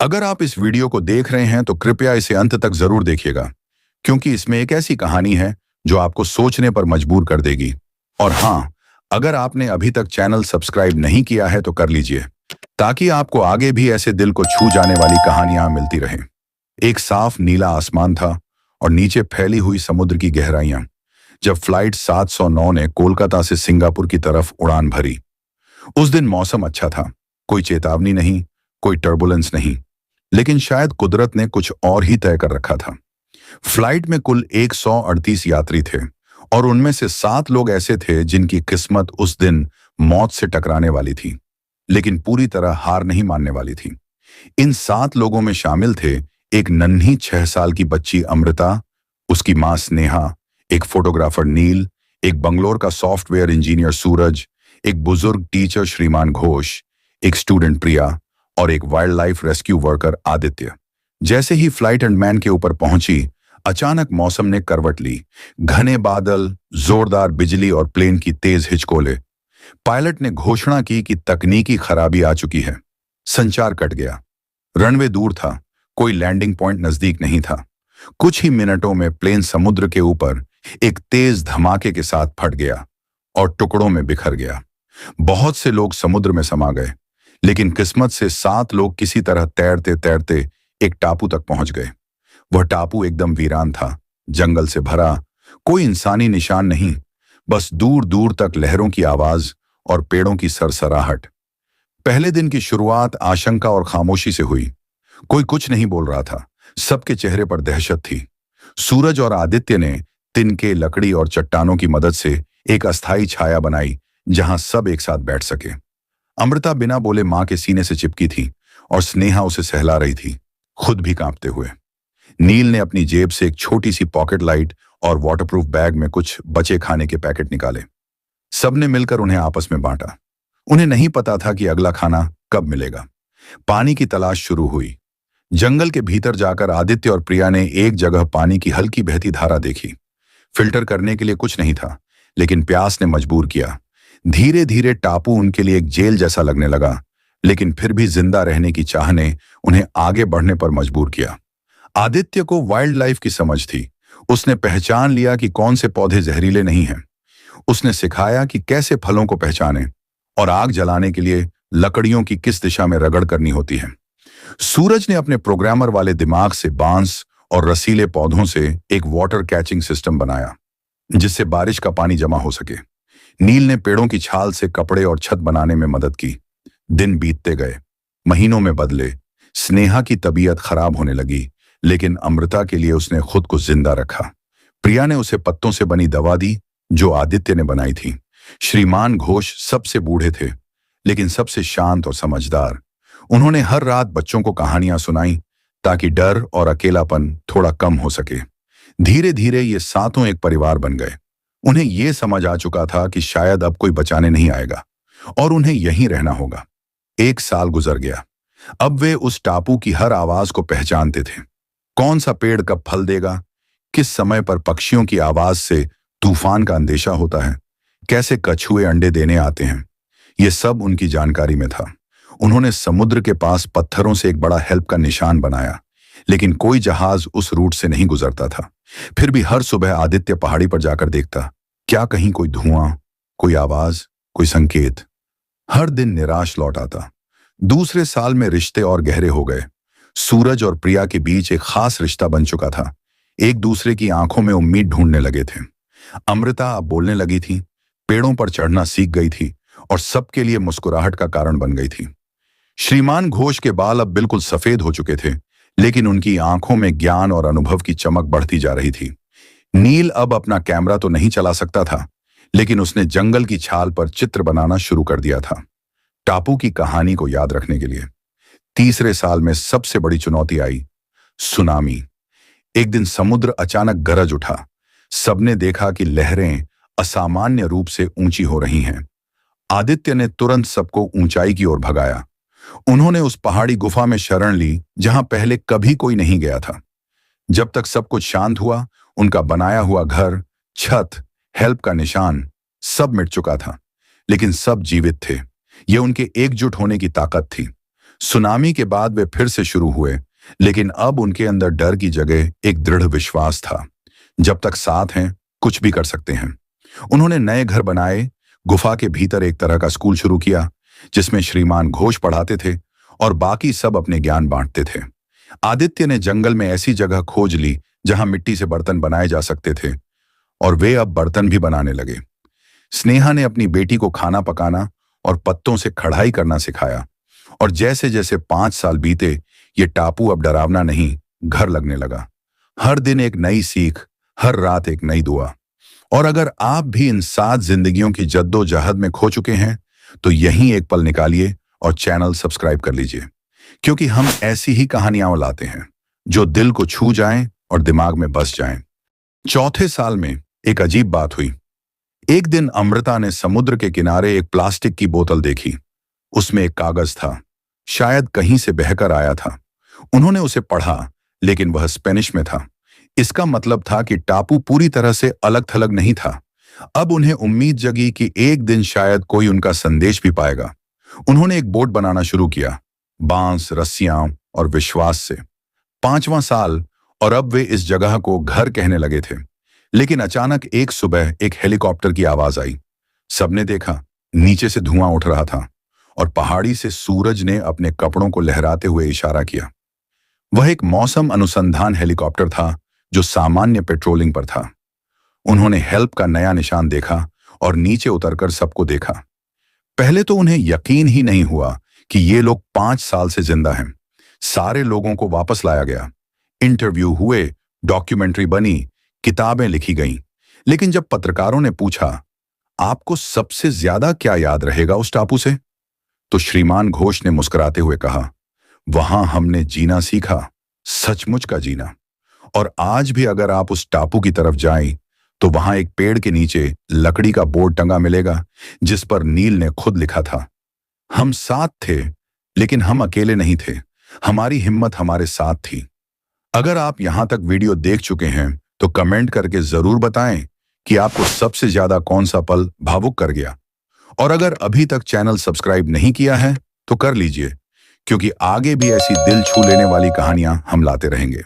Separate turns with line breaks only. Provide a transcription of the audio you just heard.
अगर आप इस वीडियो को देख रहे हैं तो कृपया इसे अंत तक जरूर देखिएगा, क्योंकि इसमें एक ऐसी कहानी है जो आपको सोचने पर मजबूर कर देगी। और हाँ, अगर आपने अभी तक चैनल सब्सक्राइब नहीं किया है तो कर लीजिए, ताकि आपको आगे भी ऐसे दिल को छू जाने वाली कहानियां मिलती रहें। एक साफ नीला आसमान था और नीचे फैली हुई समुद्र की गहराइयां। जब फ्लाइट 709 ने कोलकाता से सिंगापुर की तरफ उड़ान भरी, उस दिन मौसम अच्छा था, कोई चेतावनी नहीं, कोई टर्बुलेंस नहीं, लेकिन शायद कुदरत ने कुछ और ही तय कर रखा था। फ्लाइट में कुल 138 यात्री थे और उनमें से 7 लोग ऐसे थे जिनकी किस्मत उस दिन मौत से टकराने वाली थी, लेकिन पूरी तरह हार नहीं मानने वाली थी। इन 7 लोगों में शामिल थे एक नन्ही 6 साल की बच्ची अमृता, उसकी मां स्नेहा, एक फोटोग्राफर नील, एक बंगलोर का सॉफ्टवेयर इंजीनियर सूरज, एक बुजुर्ग टीचर श्रीमान घोष, एक स्टूडेंट प्रिया और एक wild life rescue worker Aditya. जैसे ही फ्लाइट एंडमैन के ऊपर पहुंची, अचानक मौसम ने करवट ली। घने बादल, जोरदार बिजली और प्लेन की तेज हिचकोले। पायलट ने घोषणा की कि तकनीकी खराबी आ चुकी है। संचार कट गया। रनवे दूर था, कोई लैंडिंग पॉइंट नजदीक नहीं था। कुछ ही मिनटों में प्लेन समुद्र के ऊपर एक तेज धमाके के साथ फट गया और टुकड़ों में बिखर गया। बहुत से लोग समुद्र में समा गए, लेकिन किस्मत से 7 लोग किसी तरह तैरते तैरते एक टापू तक पहुंच गए। वह टापू एकदम वीरान था, जंगल से भरा, कोई इंसानी निशान नहीं, बस दूर दूर तक लहरों की आवाज और पेड़ों की सरसराहट। पहले दिन की शुरुआत आशंका और खामोशी से हुई। कोई कुछ नहीं बोल रहा था, सबके चेहरे पर दहशत थी। सूरज और आदित्य ने तिनके, लकड़ी और चट्टानों की मदद से एक अस्थायी छाया बनाई जहां सब एक साथ बैठ सके। अमृता बिना बोले मां के सीने से चिपकी थी और स्नेहा उसे सहला रही थी, खुद भी कांपते हुए। नील ने अपनी जेब से एक छोटी सी पॉकेट लाइट और वाटरप्रूफ बैग में कुछ बचे खाने के पैकेट निकाले। सबने मिलकर उन्हें आपस में बांटा। उन्हें नहीं पता था कि अगला खाना कब मिलेगा। पानी की तलाश शुरू हुई। जंगल के भीतर जाकर आदित्य और प्रिया ने एक जगह पानी की हल्की बहती धारा देखी। फिल्टर करने के लिए कुछ नहीं था, लेकिन प्यास ने मजबूर किया। धीरे धीरे टापू उनके लिए एक जेल जैसा लगने लगा, लेकिन फिर भी जिंदा रहने की चाह ने उन्हें आगे बढ़ने पर मजबूर किया। आदित्य को वाइल्ड लाइफ की समझ थी। उसने पहचान लिया कि कौन से पौधे जहरीले नहीं हैं। उसने सिखाया कि कैसे फलों को पहचानें और आग जलाने के लिए लकड़ियों की किस दिशा में रगड़ करनी होती है। सूरज ने अपने प्रोग्रामर वाले दिमाग से बांस और रसीले पौधों से एक वाटर कैचिंग सिस्टम बनाया, जिससे बारिश का पानी जमा हो सके। नील ने पेड़ों की छाल से कपड़े और छत बनाने में मदद की। दिन बीतते गए, महीनों में बदले। स्नेहा की तबीयत खराब होने लगी, लेकिन अमृता के लिए उसने खुद को जिंदा रखा। प्रिया ने उसे पत्तों से बनी दवा दी जो आदित्य ने बनाई थी। श्रीमान घोष सबसे बूढ़े थे, लेकिन सबसे शांत और समझदार। उन्होंने हर रात बच्चों को कहानियां सुनाई ताकि डर और अकेलापन थोड़ा कम हो सके। धीरे धीरे ये 7 एक परिवार बन गए। उन्हें यह समझ आ चुका था कि शायद अब कोई बचाने नहीं आएगा और उन्हें यहीं रहना होगा। 1 साल गुजर गया। अब वे उस टापू की हर आवाज को पहचानते थे। कौन सा पेड़ कब फल देगा, किस समय पर पक्षियों की आवाज से तूफान का अंदेशा होता है, कैसे कछुए अंडे देने आते हैं, ये सब उनकी जानकारी में था। उन्होंने समुद्र के पास पत्थरों से एक बड़ा हेल्प का निशान बनाया, लेकिन कोई जहाज उस रूट से नहीं गुजरता था। फिर भी हर सुबह आदित्य पहाड़ी पर जाकर देखता, क्या कहीं कोई धुआं, कोई आवाज, कोई संकेत। हर दिन निराश लौट आता। दूसरे साल में रिश्ते और गहरे हो गए। सूरज और प्रिया के बीच एक खास रिश्ता बन चुका था। एक दूसरे की आंखों में उम्मीद ढूंढने लगे थे। अमृता अब बोलने लगी थी, पेड़ों पर चढ़ना सीख गई थी और सबके लिए मुस्कुराहट का कारण बन गई थी। श्रीमान घोष के बाल अब बिल्कुल सफेद हो चुके थे, लेकिन उनकी आंखों में ज्ञान और अनुभव की चमक बढ़ती जा रही थी। नील अब अपना कैमरा तो नहीं चला सकता था, लेकिन उसने जंगल की छाल पर चित्र बनाना शुरू कर दिया था, टापू की कहानी को याद रखने के लिए। तीसरे साल में सबसे बड़ी चुनौती आई, सुनामी। एक दिन समुद्र अचानक गरज उठा। सबने देखा कि लहरें असामान्य रूप से ऊंची हो रही हैं। आदित्य ने तुरंत सबको ऊंचाई की ओर भगाया। उन्होंने उस पहाड़ी गुफा में शरण ली जहां पहले कभी कोई नहीं गया था। जब तक सब कुछ शांत हुआ, उनका बनाया हुआ घर, छत, हेल्प का निशान, सब मिट चुका था, लेकिन सब जीवित थे। यह उनके एकजुट होने की ताकत थी। सुनामी के बाद वे फिर से शुरू हुए, लेकिन अब उनके अंदर डर की जगह एक दृढ़ विश्वास था। जब तक साथ हैं, कुछ भी कर सकते हैं। उन्होंने नए घर बनाए, गुफा के भीतर एक तरह का स्कूल शुरू किया, जिसमें श्रीमान घोष पढ़ाते थे और बाकी सब अपने ज्ञान बांटते थे। आदित्य ने जंगल में ऐसी जगह खोज ली जहां मिट्टी से बर्तन बनाए जा सकते थे, और वे अब बर्तन भी बनाने लगे। स्नेहा ने अपनी बेटी को खाना पकाना और पत्तों से कढ़ाई करना सिखाया, और जैसे जैसे 5 साल बीते, ये टापू अब डरावना नहीं, घर लगने लगा। हर दिन एक नई सीख, हर रात एक नई दुआ। और अगर आप भी इन 7 जिंदगियों की जद्दोजहद में खो चुके हैं, तो यहीं एक पल निकालिए और चैनल सब्सक्राइब कर लीजिए, क्योंकि हम ऐसी ही कहानियां लाते हैं जो दिल को छू जाएं और दिमाग में बस जाएं। चौथे साल में एक अजीब बात हुई। एक दिन अमृता ने समुद्र के किनारे एक प्लास्टिक की बोतल देखी। उसमें एक कागज था, शायद कहीं से बहकर आया था। उन्होंने उसे पढ़ा, लेकिन वह स्पेनिश में था। इसका मतलब था कि टापू पूरी तरह से अलग थलग नहीं था। अब उन्हें उम्मीद जगी कि एक दिन शायद कोई उनका संदेश भी पाएगा। उन्होंने एक बोट बनाना शुरू किया, बांस, रस्सियां और विश्वास से। 5वां साल, और अब वे इस जगह को घर कहने लगे थे। लेकिन अचानक एक सुबह एक हेलीकॉप्टर की आवाज आई। सबने देखा, नीचे से धुआं उठ रहा था और पहाड़ी से सूरज ने अपने कपड़ों को लहराते हुए इशारा किया। वह एक मौसम अनुसंधान हेलीकॉप्टर था जो सामान्य पेट्रोलिंग पर था। उन्होंने हेल्प का नया निशान देखा और नीचे उतरकर सबको देखा। पहले तो उन्हें यकीन ही नहीं हुआ कि ये लोग 5 साल से जिंदा हैं। सारे लोगों को वापस लाया गया, इंटरव्यू हुए, डॉक्यूमेंट्री बनी, किताबें लिखी गईं। लेकिन जब पत्रकारों ने पूछा, आपको सबसे ज्यादा क्या याद रहेगा उस टापू से, तो श्रीमान घोष ने मुस्कुराते हुए कहा, वहां हमने जीना सीखा, सचमुच का जीना। और आज भी अगर आप उस टापू की तरफ जाएं, तो वहां एक पेड़ के नीचे लकड़ी का बोर्ड टंगा मिलेगा, जिस पर नील ने खुद लिखा था, हम साथ थे, लेकिन हम अकेले नहीं थे। हमारी हिम्मत हमारे साथ थी। अगर आप यहां तक वीडियो देख चुके हैं, तो कमेंट करके जरूर बताएं कि आपको सबसे ज्यादा कौन सा पल भावुक कर गया। और अगर अभी तक चैनल सब्सक्राइब नहीं किया है, तो कर लीजिए, क्योंकि आगे भी ऐसी दिल छू लेने वाली कहानियां हम लाते रहेंगे।